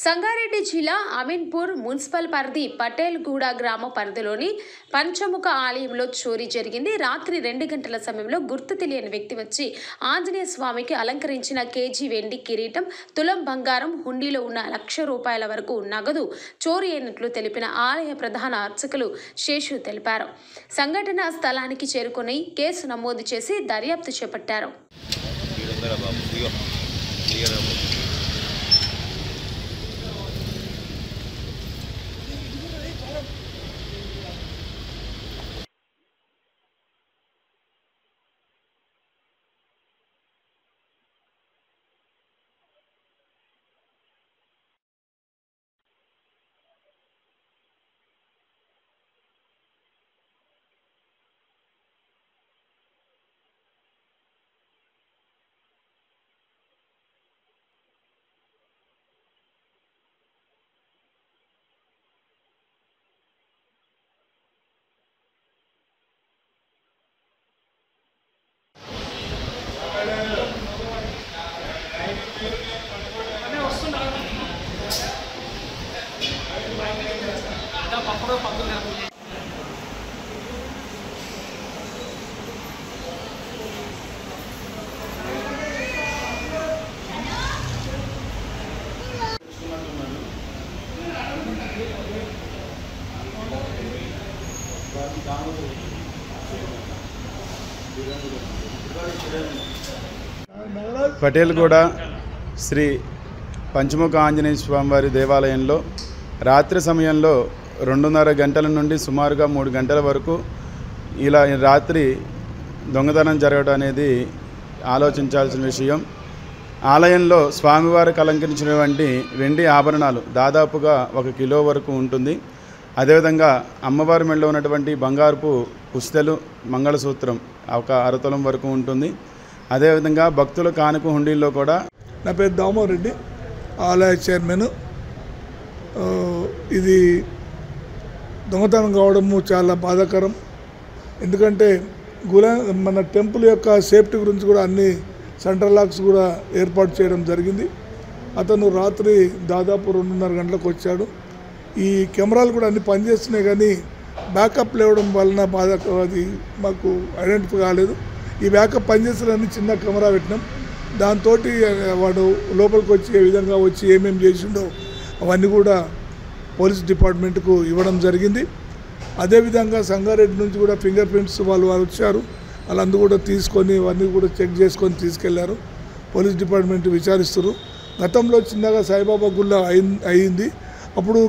సంగారెడ్డి జిల్లా అమీన్పూర్ మున్సిపల్ పరిధి పటేల్గూడ గ్రామ పరిధిలోని పంచముఖ ఆలయంలో చోరీ జరిగింది. రాత్రి 2 గంటల సమయంలో గుర్తు తెలియని వ్యక్తి వచ్చి ఆంజనేయ స్వామికి అలంకరించిన కేజీ వెండి కిరీటం, తులం బంగారం, హుండీలో ఉన్న ₹1,00,000 వరకు నగదు చోరీ అయినట్లు తెలిపిన ఆలయ ప్రధాన అర్చకులు శేషు తెలిపారు. సంఘటన స్థలానికి చేరుకుని కేసు నమోదు చేసి దర్యాప్తు చేపట్టారు. పటేల్గూడ శ్రీ పంచముఖ ఆంజనేయ స్వామివారి దేవాలయంలో రాత్రి సమయంలో 2:30 గంటల నుండి సుమారుగా 3 గంటల వరకు ఇలా రాత్రి దొంగతనం జరగడం అనేది ఆలోచించాల్సిన విషయం. ఆలయంలో స్వామివారికి అలంకరించినటువంటి వెండి ఆభరణాలు దాదాపుగా 1 కిలో వరకు ఉంటుంది. అదేవిధంగా అమ్మవారి మెడలో ఉన్నటువంటి బంగారపు పుస్తెలు, మంగళసూత్రం 1 అరతులం వరకు ఉంటుంది. అదేవిధంగా భక్తుల కానుక హుండీల్లో కూడా. నా పేరు దామోదర్ రెడ్డి, ఆలయ చైర్మన్. ఇది దొంగతనం కావడము చాలా బాధాకరం. ఎందుకంటే మన టెంపుల్ యొక్క సేఫ్టీ గురించి కూడా అన్ని సెంట్రల్ లాక్స్ కూడా ఏర్పాటు చేయడం జరిగింది. అతను రాత్రి దాదాపు 2:30 గంటలకు వచ్చాడు. ఈ కెమెరాలు కూడా అన్ని పనిచేస్తున్నాయి, కానీ బ్యాకప్ లేవడం వలన అది మాకు ఐడెంటిఫై కాలేదు. ఈ బ్యాకప్ పనిచేసేదని చిన్న కెమెరా పెట్టినాం. దాంతో వాడు లోపలికి వచ్చి ఏ విధంగా వచ్చి ఏమేమి చేసిండో అవన్నీ కూడా పోలీస్ డిపార్ట్మెంట్కు ఇవ్వడం జరిగింది. అదేవిధంగా సంగారెడ్డి నుంచి కూడా ఫింగర్ ప్రింట్స్ వాళ్ళు వచ్చారు. వాళ్ళందరూ కూడా తీసుకొని అవన్నీ కూడా చెక్ చేసుకొని తీసుకెళ్లారు. పోలీస్ డిపార్ట్మెంట్ విచారిస్తారు. గతంలో చిన్నగా సాయిబాబా గుళ్ళ అయింది. అప్పుడు